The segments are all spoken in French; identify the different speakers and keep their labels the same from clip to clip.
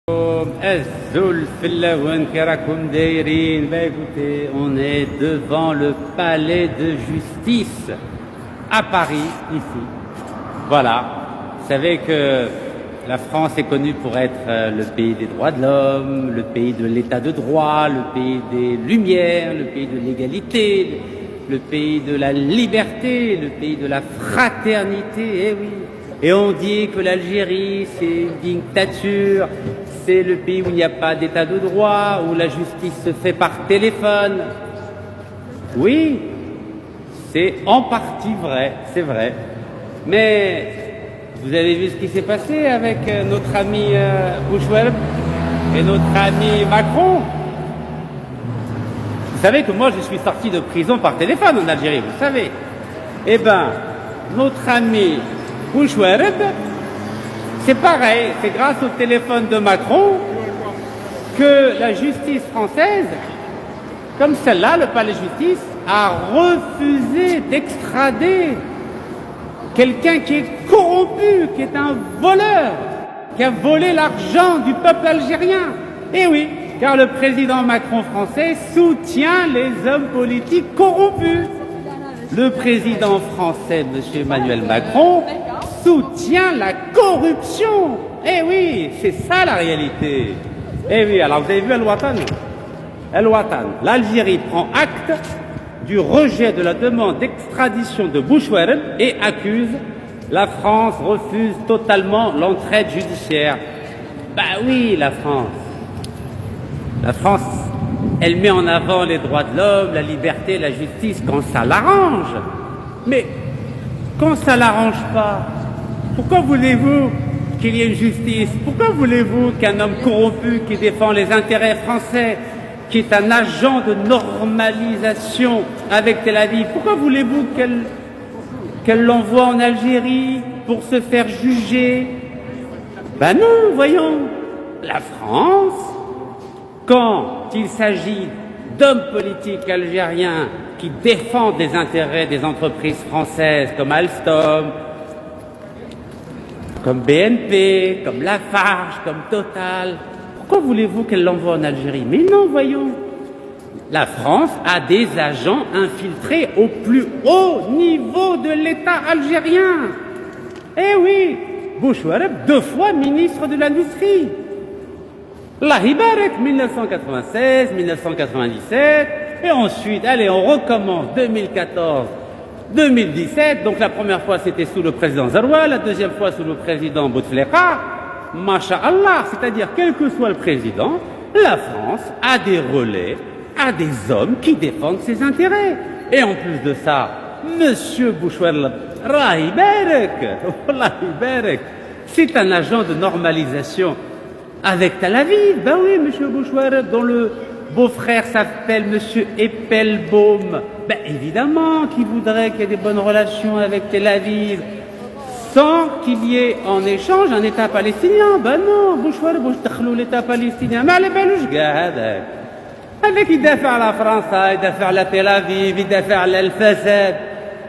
Speaker 1: Écoutez, on est devant le palais de justice à Paris, ici. Voilà. Vous savez que la France est connue pour être le pays des droits de l'homme, le pays de l'état de droit, le pays des lumières, le pays de l'égalité, le pays de la liberté, le pays de la fraternité, eh oui. Et on dit que l'Algérie, c'est une dictature, c'est le pays où il n'y a pas d'état de droit, où la justice se fait par téléphone. Oui, c'est en partie vrai, c'est vrai. Mais vous avez vu ce qui s'est passé avec notre ami Bouchoueb et notre ami Macron? Vous savez que moi, je suis sorti de prison par téléphone en Algérie, vous savez. Eh bien, notre ami Bouchoueb, c'est pareil, c'est grâce au téléphone de Macron que la justice française, comme celle-là, le palais de justice, a refusé d'extrader quelqu'un qui est corrompu, qui est un voleur, qui a volé l'argent du peuple algérien. Eh oui, car le président Macron français soutient les hommes politiques corrompus. Le président français, M. Emmanuel Macron, soutient la corruption. Eh oui, c'est ça la réalité. Eh oui, alors vous avez vu El-Watan, l'Algérie prend acte du rejet de la demande d'extradition de Bouchoueb et accuse la France, refuse totalement l'entraide judiciaire. Bah oui, la France, elle met en avant les droits de l'homme, la liberté, la justice quand ça l'arrange. Mais quand ça l'arrange pas, pourquoi voulez-vous qu'il y ait une justice? Pourquoi voulez-vous qu'un homme corrompu qui défend les intérêts français, qui est un agent de normalisation avec Tel Aviv, pourquoi voulez-vous qu'elle l'envoie en Algérie pour se faire juger? Ben non, voyons, la France, quand il s'agit d'hommes politiques algériens qui défendent les intérêts des entreprises françaises comme Alstom, comme BNP, comme Lafarge, comme Total, pourquoi voulez-vous qu'elle l'envoie en Algérie? Mais non, voyons. La France a des agents infiltrés au plus haut niveau de l'État algérien. Eh oui, Bouchoueb, 2 fois ministre de l'Industrie. Allah Ibarak, 1996, 1997, et ensuite, allez, on recommence 2014, 2017, donc la première fois c'était sous le président Zaroua, la deuxième fois sous le président Bouteflika. Masha'Allah, c'est-à-dire quel que soit le président, la France a des relais, a des hommes qui défendent ses intérêts. Et en plus de ça, Monsieur Bouchoueb, Allah Ibarak, c'est un agent de normalisation avec Tel Aviv. Ben oui, Monsieur Bouchoueb, dont le beau-frère s'appelle Monsieur Eppelbaum. Ben évidemment qu'il voudrait qu'il y ait des bonnes relations avec Tel Aviv, sans qu'il y ait en échange un État palestinien. Ben non, Bouchoueb, باش دخلوا l'État palestinien. ما على بالوش كاع هذاك. هذاك يدافع على فرنسا، يدافع على تل أفيف، يدافع على الفساد.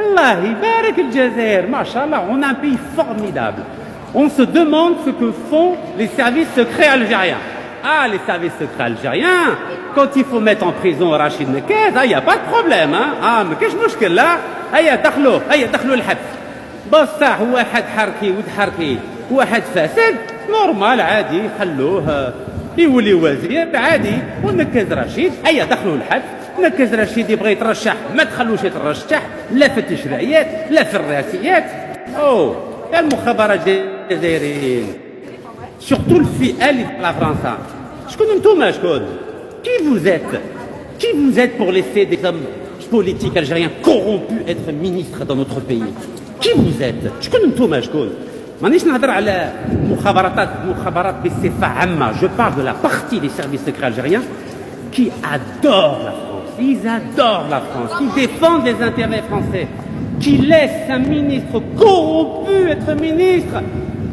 Speaker 1: الله يبارك الجزائر. ما شاء الله, on a un pays formidable. On se demande ce que font les services secrets algériens. Ah, les services secrets algériens, quand il faut mettre en prison Rachid Nekez, il n'y a pas de problème. Ah, mais qu'est-ce que là? هيا دخلوا الحبس. بصح واحد حركي وتحركي واحد فاسد نورمال عادي خلوه يولي وزير عادي. ونكز رشيد هيا دخلوا الحبس. نكز رشيد يبغى يترشح ما تخلوش يترشح لا في التشريعيات لا في الرئاسيات. اوه المخابرات الجزائريين surtout الفئة اللي في فرنسا. شكون نتوما شكون؟ Qui vous êtes pour laisser des hommes politiques algériens corrompus être ministres dans notre pays? Qui vous êtes? شكون نتوما شكون؟ مانيش نهضر على مخابرات بصفة عامة. Je parle de la partie des services secrets algériens qui adorent la France. Ils adorent la France, qui défendent les intérêts français, qui laissent un ministre corrompu être ministre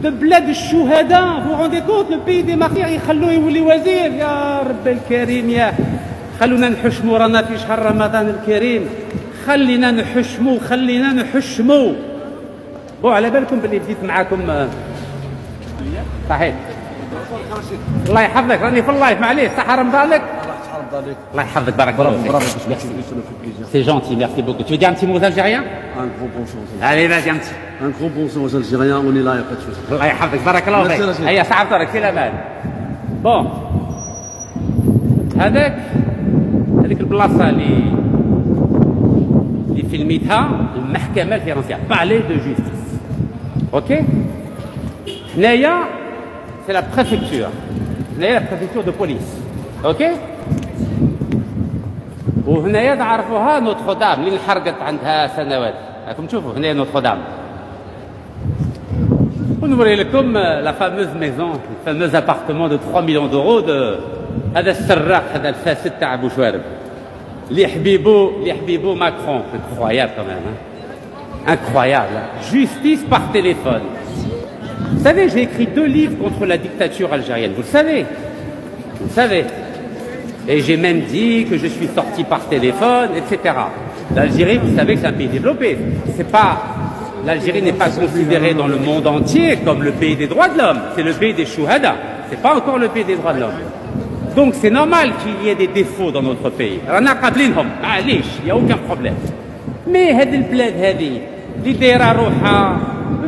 Speaker 1: de bled الشهداء. Vous vous rendez compte, le pays des martyrs يخلوه يولي وزير؟ يا رب الكريم، يا خلونا نحشموا، رانا في شهر رمضان الكريم، خلينا نحشموا. بو على بالكم باللي بديت معاكم صحيح. الله يحفظك راني في اللايف معليش صح رمضان لك
Speaker 2: حرام عليك.
Speaker 1: الله يحفظك بارك الله فيك
Speaker 2: Bravo, parce que tu me fais plaisir.
Speaker 1: c'est gentil merci beaucoup tu veux dire un petit mot aux Algériens
Speaker 2: Un gros bonjour aux Algériens.
Speaker 1: allez vas-y un petit
Speaker 2: Un gros bonjour aux Algériens, on est là, il n'y a pas de souci.
Speaker 1: الله يحفظك بارك الله
Speaker 2: Merci,
Speaker 1: فيك
Speaker 2: merci.
Speaker 1: هيا صعبت لك في الامان بون هذاك هذيك البلاصه اللي فيلميتها المحكمه الفرنسيه بالي دو جوستيس اوكي هنايا سي لا بريفكتور هنايا لا بريفكتور دو بوليس اوكي وهنايا تعرفوها نوتردام اللي انحرقت عندها سنوات راكم تشوفوا هنايا نوتردام ونوري لكم لا فاموز ميزون الفاموز ابارتمون دو 3 مليون دورو دو هذا السراق هذا الفاسد تاع بوشوارب اللي حبيبو ماكرون incroyable quand même hein? Incroyable justice par téléphone. Vous savez, j'ai écrit 2 livres contre la dictature algérienne, vous le savez. Vous le savez. Et j'ai même dit que je suis sorti par téléphone, etc. L'Algérie, vous savez que c'est un pays développé. L'Algérie n'est pas considérée dans le monde entier comme le pays des droits de l'homme. C'est le pays des chouhada. C'est pas encore le pays des droits de l'homme. Donc c'est normal qu'il y ait des défauts dans notre pays. Il n'y a aucun problème. Mais هذه البلاد هذه اللي دايره روحها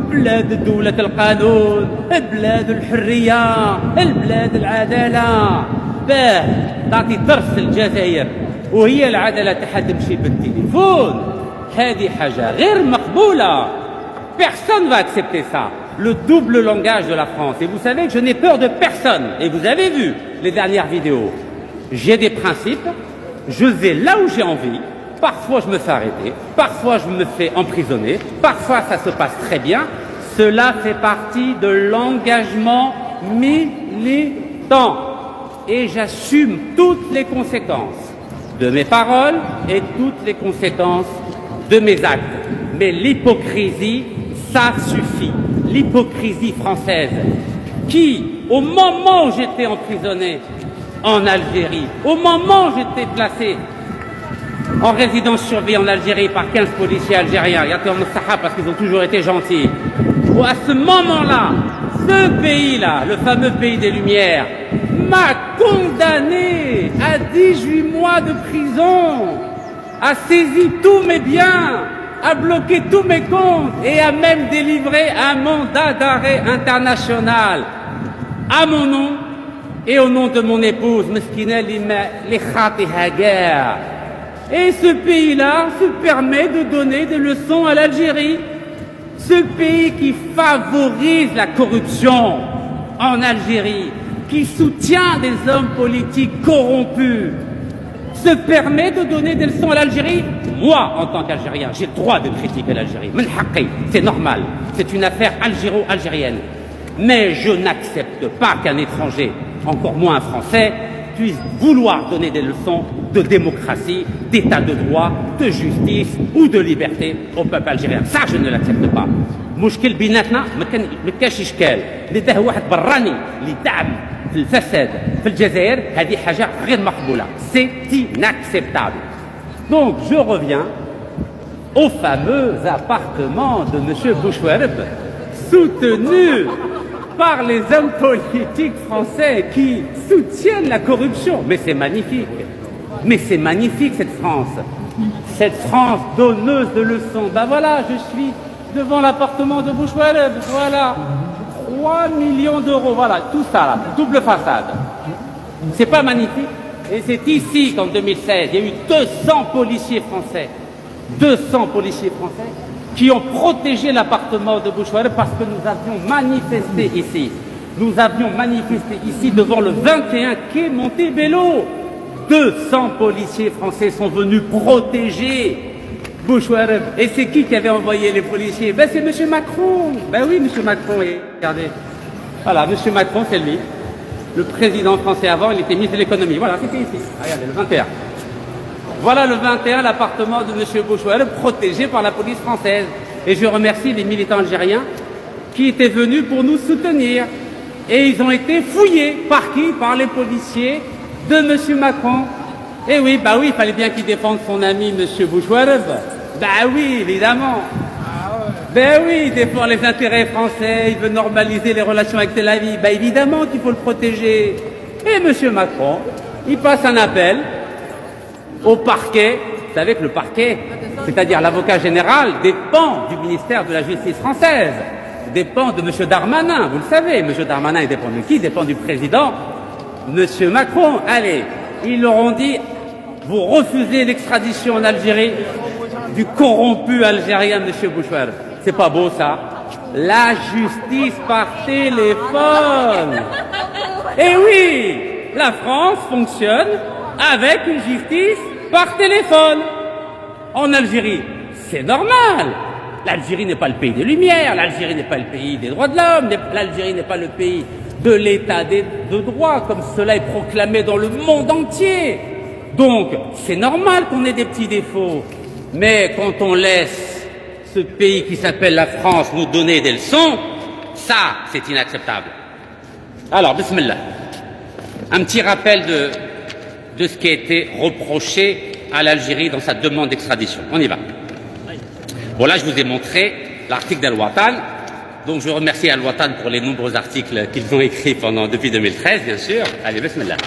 Speaker 1: بلاد دولة القانون، بلاد الحرية، البلاد العدالة، باه تعطي درس الجزائر وهي العدالة تاعها تمشي بالتليفون، هذه حاجة غير مقبولة. Personne ne va accepter ça. Le double langage de la France. Et vous savez que je n'ai peur de personne. Et vous avez vu les dernières vidéos. J'ai des principes. Je vais là où j'ai envie. Parfois, je me fais arrêter. Parfois, je me fais emprisonner. Parfois, ça se passe très bien. Cela fait partie de l'engagement militant. Et j'assume toutes les conséquences de mes paroles et toutes les conséquences de mes actes. Mais l'hypocrisie, ça suffit. L'hypocrisie française qui, au moment où j'étais emprisonné en Algérie, au moment où j'étais placé en résidence surveillée en Algérie par 15 policiers algériens, parce qu'ils ont toujours été gentils, où à ce moment-là, ce pays-là, le fameux pays des Lumières, m'a condamné à 18 mois de prison, a saisi tous mes biens, a bloqué tous mes comptes et a même délivré un mandat d'arrêt international à mon nom et au nom de mon épouse, Meskina li khatiha gare. Et ce pays-là se permet de donner des leçons à l'Algérie. Ce pays qui favorise la corruption en Algérie, qui soutient des hommes politiques corrompus, se permet de donner des leçons à l'Algérie. Moi, en tant qu'Algérien, j'ai le droit de critiquer l'Algérie. C'est normal. C'est une affaire algéro-algérienne. Mais je n'accepte pas qu'un étranger, encore moins un Français, puisse vouloir donner des leçons de démocratie, d'état de droit, de justice ou de liberté au peuple algérien. Ça, je ne l'accepte pas. مشكل بيناتنا ما كاش اشكال اللي داه واحد براني اللي تعب في الفساد في الجزائر هذه حاجه غير مقبوله. C'est inacceptable. Donc je reviens au fameux appartement de M. Bouchouareb, soutenu par les hommes politiques français qui soutiennent la corruption. Mais c'est magnifique. Mais c'est magnifique cette France. Cette France donneuse de leçons. Ben voilà, je suis devant l'appartement de Bouchouareb. Voilà. 3 millions d'euros. Voilà, tout ça là. Double façade. C'est pas magnifique? Et c'est ici qu'en 2016, il y a eu 200 policiers français. 200 policiers français qui ont protégé l'appartement de Bouchouareb parce que nous avions manifesté ici. Nous avions manifesté ici devant le 21 quai Montebello. 200 policiers français sont venus protéger Bouchouareb. Et c'est qui avait envoyé les policiers? Ben c'est M. Macron. Ben oui, M. Macron. Regardez. Voilà, M. Macron, c'est lui. Le président français avant, il était ministre de l'économie. Voilà, c'était ici. Regardez, le 21. Voilà le 21, l'appartement de M. Bouchouareb, protégé par la police française. Et je remercie les militants algériens qui étaient venus pour nous soutenir. Et ils ont été fouillés. Par qui? Par les policiers de M. Macron. Et oui, bah oui, il fallait bien qu'il défende son ami M. Bouchouareb. Bah oui, évidemment. Ben oui, il défend les intérêts français, il veut normaliser les relations avec Tel Aviv. Ben évidemment qu'il faut le protéger. Et M. Macron, il passe un appel au parquet. Vous savez que le parquet, c'est-à-dire l'avocat général, dépend du ministère de la Justice française, dépend de M. Darmanin, vous le savez. M. Darmanin, il dépend de qui? Il dépend du président, M. Macron. Allez, ils leur ont dit, vous refusez l'extradition en Algérie du corrompu algérien M. Bouchouer. C'est pas beau ça? La justice par téléphone. Et oui, la France fonctionne avec une justice par téléphone. En Algérie, c'est normal. L'Algérie n'est pas le pays des Lumières, l'Algérie n'est pas le pays des droits de l'homme, l'Algérie n'est pas le pays de l'état de droit, comme cela est proclamé dans le monde entier. Donc, c'est normal qu'on ait des petits défauts. Mais quand on laisse ce pays qui s'appelle la France nous donner des leçons, ça, c'est inacceptable. Alors, bismillah. Un petit rappel de ce qui a été reproché à l'Algérie dans sa demande d'extradition. On y va. Bon, là, je vous ai montré l'article d'Al-Watan. Donc, je remercie Al-Watan pour les nombreux articles qu'ils ont écrits depuis 2013, bien sûr. Allez, bismillah.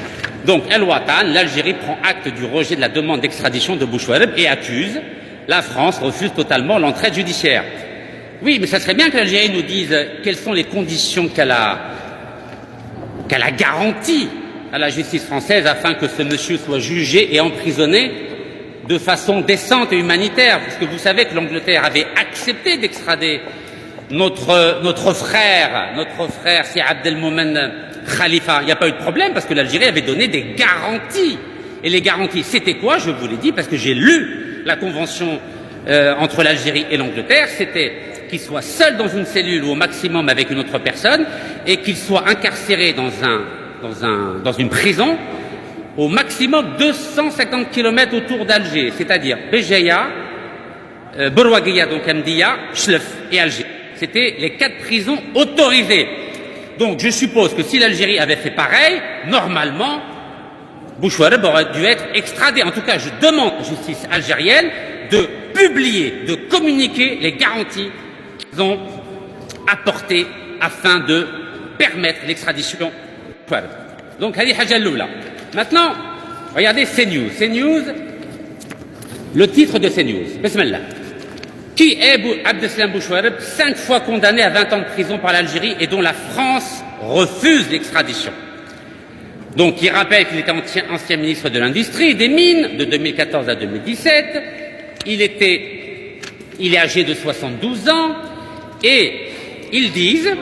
Speaker 1: Donc, Al-Watan, l'Algérie prend acte du rejet de la demande d'extradition de Bouchouareb et accuse la France, refuse totalement l'entraide judiciaire. Oui, mais ça serait bien que l'Algérie nous dise quelles sont les conditions qu'elle a garanties à la justice française afin que ce monsieur soit jugé et emprisonné de façon décente et humanitaire. Parce que vous savez que l'Angleterre avait accepté d'extrader notre frère, c'est Abdelmomen Khalifa. Il n'y a pas eu de problème parce que l'Algérie avait donné des garanties. Et les garanties, c'était quoi? Je vous l'ai dit parce que j'ai lu la convention entre l'Algérie et l'Angleterre. C'était qu'il soit seul dans une cellule ou au maximum avec une autre personne et qu'il soit incarcéré dans une prison au maximum 250 km autour d'Alger, c'est-à-dire Béjaïa, Borouaguia, donc Mdia, Chlef et Alger. C'était les 4 prisons autorisées. Donc je suppose que si l'Algérie avait fait pareil, normalement, Bouchouareb aurait dû être extradé. En tout cas, je demande à la justice algérienne de publier, de communiquer les garanties qu'ils ont apportées afin de permettre l'extradition. Donc, Hadi Hajaloula. Maintenant, regardez CNews. CNews, le titre de CNews. Bismillah. Qui est Abdeslam Bouchouareb, 5 fois condamné à 20 ans de prison par l'Algérie et dont la France refuse l'extradition. Donc, il rappelle qu'il était ancien ministre de l'Industrie et des Mines de 2014 à 2017. Il est âgé de 72 ans et ils disent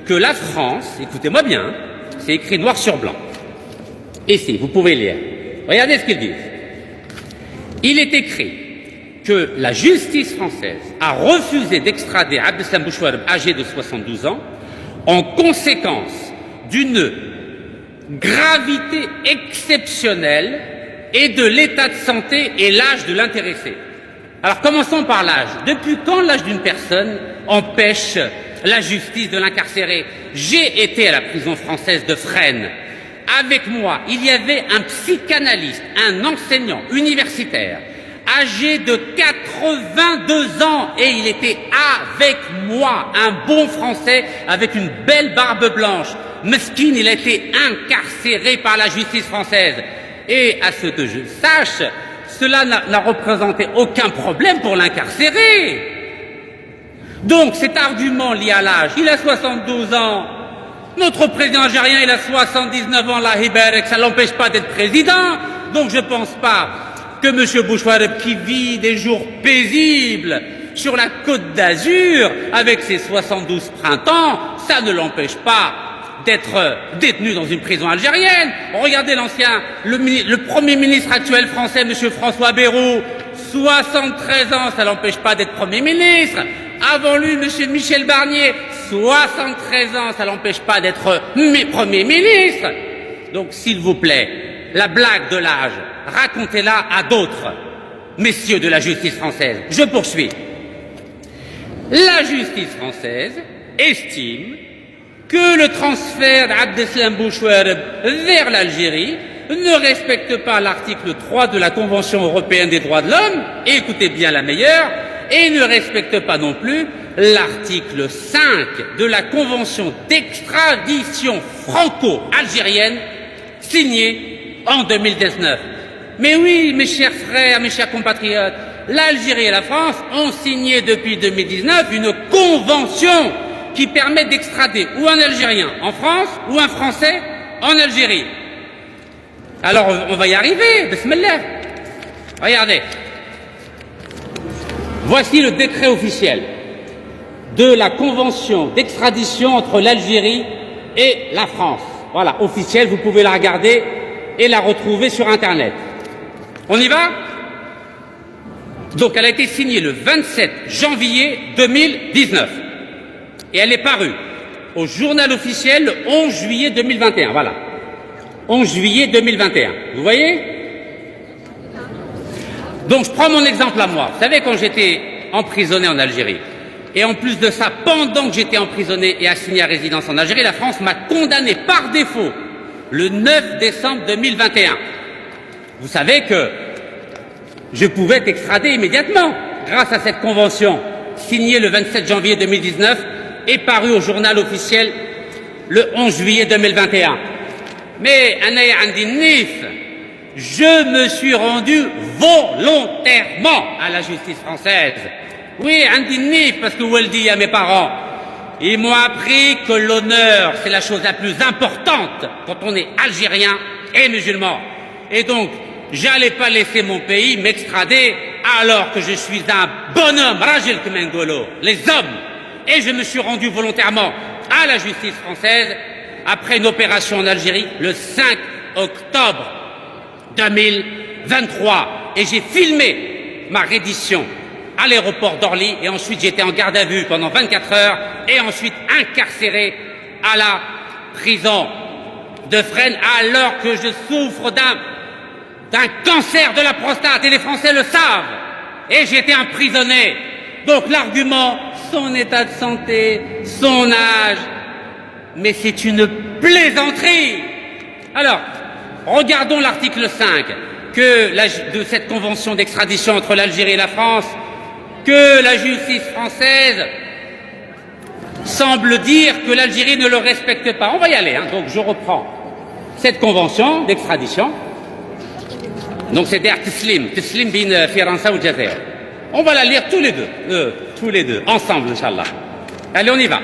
Speaker 1: que la France, écoutez-moi bien, c'est écrit noir sur blanc. Ici, vous pouvez lire. Regardez ce qu'ils disent. Il est écrit que la justice française a refusé d'extrader Abdeslam Bouchouareb, âgé de 72 ans, en conséquence d'une gravité exceptionnelle et de l'état de santé et l'âge de l'intéressé. Alors commençons par l'âge. Depuis quand l'âge d'une personne empêche la justice de l'incarcérer? J'ai été à la prison française de Fresnes. Avec moi, il y avait un psychanalyste, un enseignant universitaire, âgé de 82 ans, et il était avec moi, un bon Français avec une belle barbe blanche. Mesquine, il a été incarcéré par la justice française. Et à ce que je sache, cela n'a représenté aucun problème pour l'incarcérer. Donc cet argument lié à l'âge, il a 72 ans, notre président algérien il a 79 ans, la Hiberek, ça l'empêche pas d'être président. Donc je pense pas que M. Bouchouareb, qui vit des jours paisibles sur la Côte d'Azur avec ses 72 printemps, ça ne l'empêche pas d'être détenu dans une prison algérienne. Regardez le premier ministre actuel français, M. François Bayrou, 73 ans, ça l'empêche pas d'être Premier ministre. Avant lui, M. Michel Barnier, 73 ans, ça l'empêche pas d'être Premier ministre. Donc, s'il vous plaît, la blague de l'âge, racontez-la à d'autres, messieurs de la justice française. Je poursuis. La justice française estime que le transfert d'Abdeslam Bouchouareb vers l'Algérie ne respecte pas l'article 3 de la Convention européenne des droits de l'homme, et écoutez bien la meilleure, et ne respecte pas non plus l'article 5 de la Convention d'extradition franco-algérienne signée en 2019. Mais oui, mes chers frères, mes chers compatriotes, l'Algérie et la France ont signé depuis 2019 une convention qui permet d'extrader ou un Algérien en France ou un Français en Algérie. Alors on va y arriver, bismillah. Regardez. Voici le décret officiel de la convention d'extradition entre l'Algérie et la France. Voilà, officielle, vous pouvez la regarder et la retrouver sur Internet. On y va? Donc elle a été signée le 27 janvier 2019 et elle est parue au journal officiel le 11 juillet 2021. Voilà, 11 juillet 2021. Vous voyez? Donc je prends mon exemple à moi. Vous savez, quand j'étais emprisonné en Algérie, et en plus de ça, pendant que j'étais emprisonné et assigné à résidence en Algérie, la France m'a condamné par défaut le 9 décembre 2021. Vous savez que je pouvais être extradé immédiatement grâce à cette convention signée le 27 janvier 2019 et parue au journal officiel le 11 juillet 2021. Mais Anaya Andinif, je me suis rendu volontairement à la justice française. Oui, Andinif, parce que Waldi à mes parents, ils m'ont appris que l'honneur, c'est la chose la plus importante quand on est algérien et musulman. Et donc, j'allais pas laisser mon pays m'extrader alors que je suis un bonhomme, Rajil Kmengolo, les hommes. Et je me suis rendu volontairement à la justice française après une opération en Algérie le 5 octobre 2023. Et j'ai filmé ma reddition à l'aéroport d'Orly et ensuite j'étais en garde à vue pendant 24 heures et ensuite incarcéré à la prison de Fresnes alors que je souffre d'un cancer de la prostate et les Français le savent. Et j'ai été emprisonné. Donc l'argument, son état de santé, son âge, mais c'est une plaisanterie. Alors, regardons l'article 5 de cette convention d'extradition entre l'Algérie et la France que la justice française semble dire que l'Algérie ne le respecte pas. On va y aller, hein. Donc je reprends cette convention d'extradition. Donc c'est der Tislim bin Firança ou Jazair. On va la lire tous les deux, ensemble, Inch'Allah. Allez, on y va.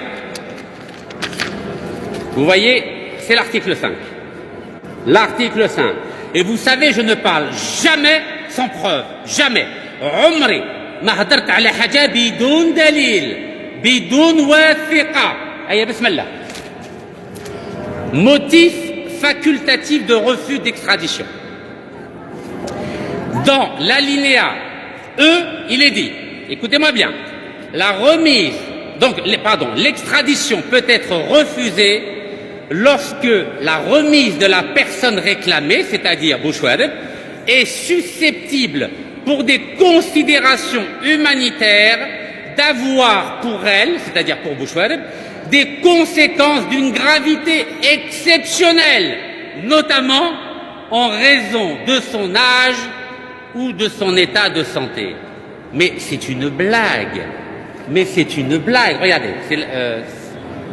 Speaker 1: Vous voyez, c'est l'article 5. L'article 5. Et vous savez, je ne parle jamais sans preuve. Jamais. عمري ما هدرت على حاجة بدون دليل بدون وثيقة. Allez, bismillah. Motif facultatif de refus d'extradition. Dans l'alinéa E, il est dit, écoutez-moi bien, l'extradition peut être refusée lorsque la remise de la personne réclamée, c'est-à-dire Bouchouareb, est susceptible pour des considérations humanitaires d'avoir pour elle, c'est-à-dire pour Bouchouareb, des conséquences d'une gravité exceptionnelle, notamment en raison de son âge ou de son état de santé. Mais c'est une blague. Mais c'est une blague. Regardez,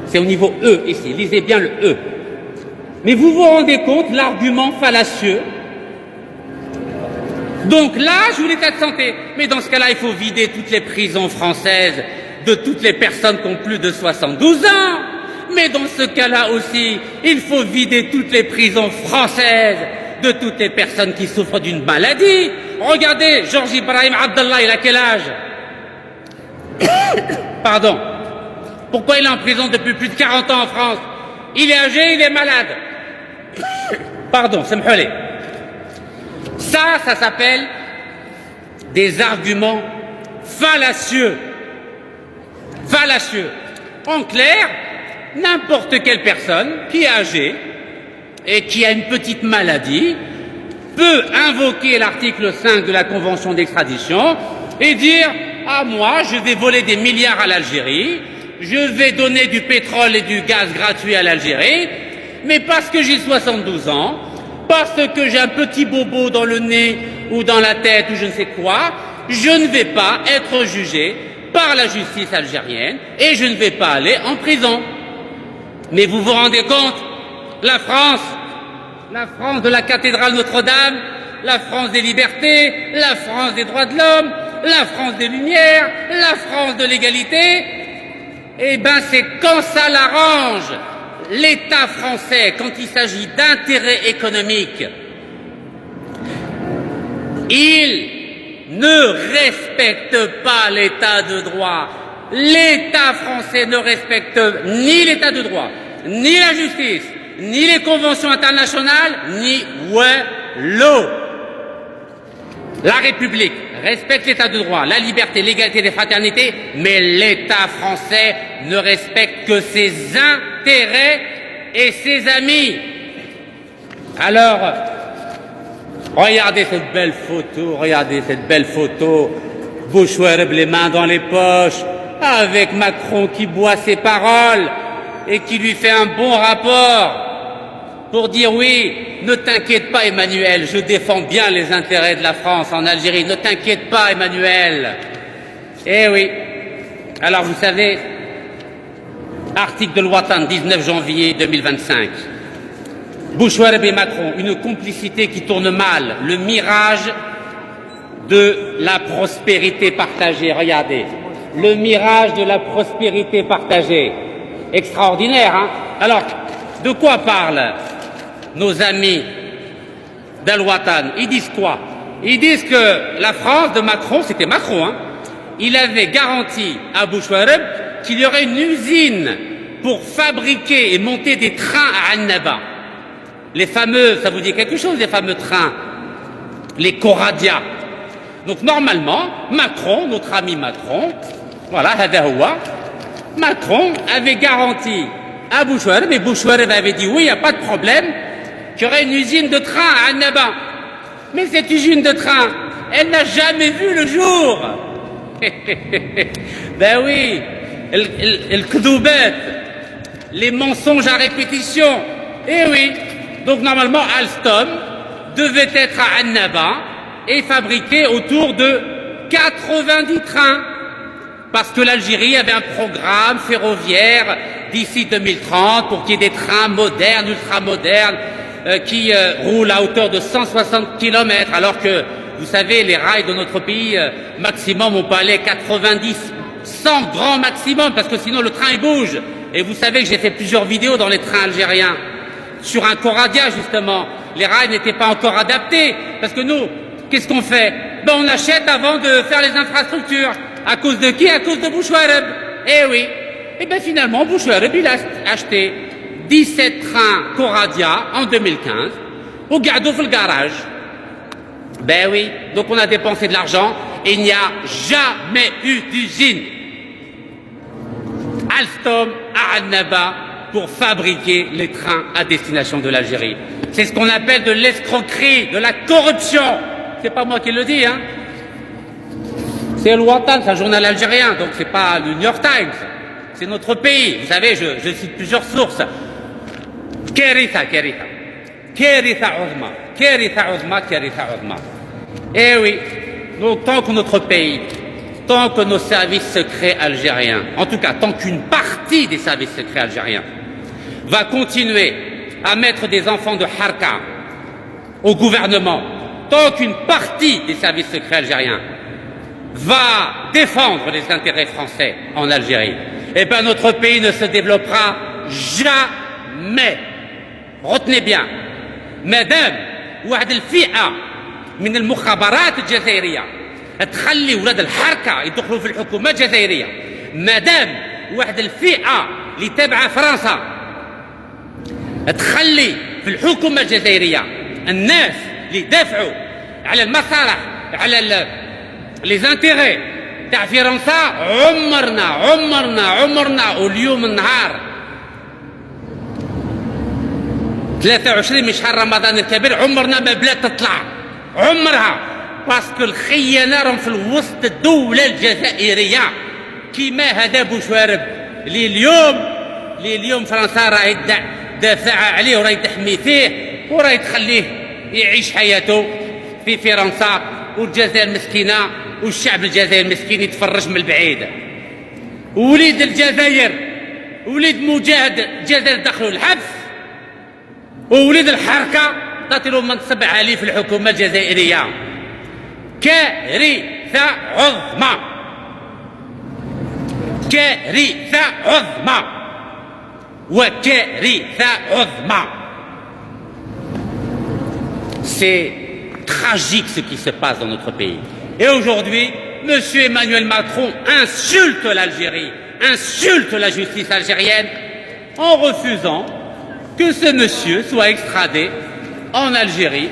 Speaker 1: c'est au niveau E ici. Lisez bien le E. Mais vous vous rendez compte l'argument fallacieux? Donc l'âge ou l'état de santé? Mais dans ce cas-là, il faut vider toutes les prisons françaises de toutes les personnes qui ont plus de 72 ans. Mais dans ce cas-là aussi, il faut vider toutes les prisons françaises de toutes les personnes qui souffrent d'une maladie. Regardez, Georges Ibrahim Abdallah, il a quel âge? Pardon. Pourquoi il est en prison depuis plus de 40 ans en France? Il est âgé, il est malade. Pardon, c'est m'holé. Ça s'appelle des arguments fallacieux. Fallacieux. En clair, n'importe quelle personne qui est âgée et qui a une petite maladie peut invoquer l'article 5 de la Convention d'extradition et dire « Ah, moi, je vais voler des milliards à l'Algérie, je vais donner du pétrole et du gaz gratuit à l'Algérie, mais parce que j'ai 72 ans, parce que j'ai un petit bobo dans le nez ou dans la tête ou je ne sais quoi, je ne vais pas être jugé par la justice algérienne et je ne vais pas aller en prison. Mais vous vous rendez compte, la France de la cathédrale Notre-Dame, la France des libertés, la France des droits de l'homme, la France des Lumières, la France de l'égalité, eh ben c'est quand ça l'arrange, l'État français, quand il s'agit d'intérêts économiques, il ne respecte pas l'État de droit. L'État français ne respecte ni l'État de droit, ni la justice, ni les conventions internationales, ni l'eau. La République respecte l'État de droit, la liberté, l'égalité, les fraternités, mais l'État français ne respecte que ses intérêts et ses amis. Alors, regardez cette belle photo, Bouchouareb les mains dans les poches, avec Macron qui boit ses paroles et qui lui fait un bon rapport pour dire oui, ne t'inquiète pas Emmanuel, je défends bien les intérêts de la France en Algérie, ne t'inquiète pas Emmanuel. Eh oui, alors vous savez, article de Al-Watan, 19 janvier 2025, Bouchouareb et Macron, une complicité qui tourne mal, le mirage de la prospérité partagée, regardez, le mirage de la prospérité partagée, extraordinaire, hein? Alors, de quoi parlent nos amis d'Al-Watan? Ils disent quoi? Ils disent que la France de Macron, c'était Macron, hein, il avait garanti à Bouchouareb qu'il y aurait une usine pour fabriquer et monter des trains à Annaba. Les fameux, ça vous dit quelque chose, les fameux trains, les Coradia. Donc normalement, Macron, notre ami Macron, voilà, Macron avait garanti à Bouchouareb, et Bouchouareb avait dit oui, il n'y a pas de problème, qu'il y aurait une usine de train à Annaba. Mais cette usine de train, elle n'a jamais vu le jour. Ben oui, les mensonges à répétition. Eh oui, donc normalement Alstom devait être à Annaba et fabriquer autour de 90 trains. Parce que l'Algérie avait un programme ferroviaire d'ici 2030 pour qu'il y ait des trains modernes, ultramodernes, qui roulent à hauteur de 160 km, alors que, vous savez, les rails de notre pays, maximum, on peut aller 90, 100 grand maximum, parce que sinon le train il bouge. Et vous savez que j'ai fait plusieurs vidéos dans les trains algériens, sur un Coradia justement. Les rails n'étaient pas encore adaptés, parce que nous, qu'est-ce qu'on fait? Ben on achète avant de faire les infrastructures. À cause de qui? À cause de Bouchouareb. Eh oui. Et bien finalement, Bouchouareb, il a acheté 17 trains Coradia en 2015 au Gardou le garage. Ben oui. Donc on a dépensé de l'argent et il n'y a jamais eu d'usine Alstom à Annaba pour fabriquer les trains à destination de l'Algérie. C'est ce qu'on appelle de l'escroquerie, de la corruption. C'est pas moi qui le dis, hein. C'est Al-Watan, c'est un journal algérien, donc c'est pas le New York Times. C'est notre pays. Vous savez, je cite plusieurs sources. Kéritha Uzma. Eh oui, donc tant que notre pays, tant que nos services secrets algériens, en tout cas tant qu'une partie des services secrets algériens va continuer à mettre des enfants de Harka au gouvernement, tant qu'une partie des services secrets algériens va défendre les intérêts français en Algérie, eh bien notre pays ne se développera jamais. Retenez bien, madame واحد الفئة من المخابرات الجزائرية تخلي ولاد الحركة يدخلوا في الحكومة الجزائرية، مادام واحد الفئة اللي تابعة فرنسا تخلي في الحكومة الجزائرية الناس اللي يدافعوا على المصالح على les intérêts تاع فرنسا، عمرنا واليوم النهار 23 من شهر رمضان الكبير عمرنا ما بلاد تطلع، عمرها، باسكو الخيانة راهم في الوسط الدولة الجزائرية كيما هذا بوشوارب اللي اليوم فرنسا راهي دافع عليه وراهي تحمي فيه وراهي تخليه يعيش حياته في فرنسا، والجزائر مسكينة والشعب الجزائري مسكين يتفرج من البعيد. وليد الجزائر، وليد مجاهد الجزائر دخلوا الحبس، ووليد الحركة تعطي له منصب عالي في الحكومة الجزائرية. كارثة عظمى، كارثة عظمى، وكارثة عظمى. C'est tragique ce qui se passe dans notre pays. Et aujourd'hui, M. Emmanuel Macron insulte l'Algérie, insulte la justice algérienne en refusant que ce monsieur soit extradé en Algérie,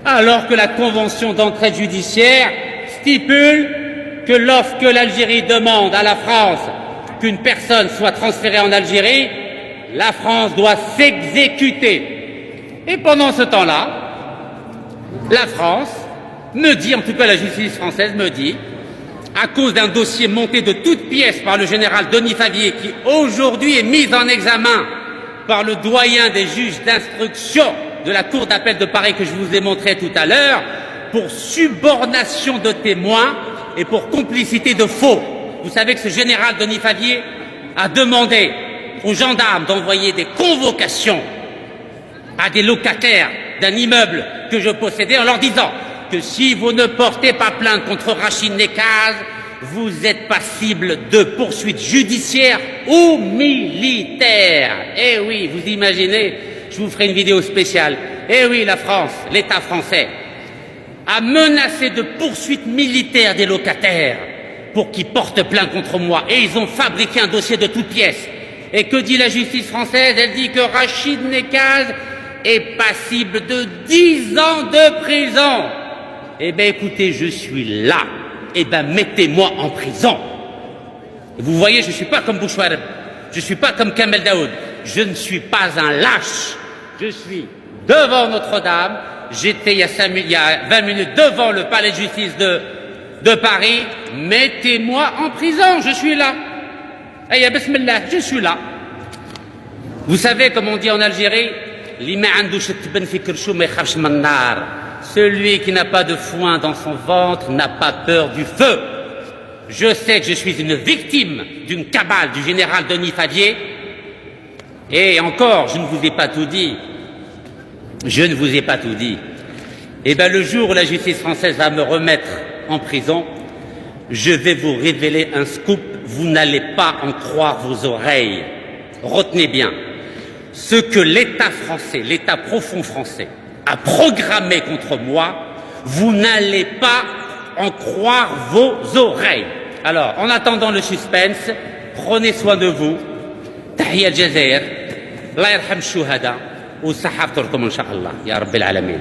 Speaker 1: alors que la convention d'entraide judiciaire stipule que lorsque l'Algérie demande à la France qu'une personne soit transférée en Algérie, la France doit s'exécuter. Et pendant ce temps-là, la France me dit, en tout cas la justice française me dit, à cause d'un dossier monté de toutes pièces par le général Denis Favier, qui aujourd'hui est mis en examen par le doyen des juges d'instruction de la Cour d'appel de Paris que je vous ai montré tout à l'heure, pour subornation de témoins et pour complicité de faux. Vous savez que ce général Denis Favier a demandé aux gendarmes d'envoyer des convocations à des locataires d'un immeuble que je possédais en leur disant que si vous ne portez pas plainte contre Rachid Nekaz, vous êtes passible de poursuites judiciaires ou militaires. Eh oui, vous imaginez, je vous ferai une vidéo spéciale. Eh oui, la France, l'État français, a menacé de poursuites militaires des locataires pour qu'ils portent plainte contre moi. Et ils ont fabriqué un dossier de toutes pièces. Et que dit la justice française? Elle dit que Rachid Nekaz est passible de 10 ans de prison. Eh bien, écoutez, je suis là. Eh bien, mettez-moi en prison. Vous voyez, je ne suis pas comme Bouchouareb. Je ne suis pas comme Kamel Daoud. Je ne suis pas un lâche. Je suis devant Notre-Dame. J'étais il y a 20 minutes devant le palais de justice de Paris. Mettez-moi en prison. Je suis là. Aïe, bismillah, je suis là. Vous savez, comme on dit en Algérie, celui qui n'a pas de foin dans son ventre n'a pas peur du feu. Je sais que je suis une victime d'une cabale du général Denis Favier. Et encore, je ne vous ai pas tout dit. Je ne vous ai pas tout dit. Eh bien, le jour où la justice française va me remettre en prison, je vais vous révéler un scoop. Vous n'allez pas en croire vos oreilles. Retenez bien. Ce que l'État français, l'État profond français, a programmé contre moi, vous n'allez pas en croire vos oreilles. Alors, en attendant le suspense, prenez soin de vous. Tahiyya al-Jazair. Allah yarham shuhada. وصحة تركم إن شاء الله يا رب العالمين.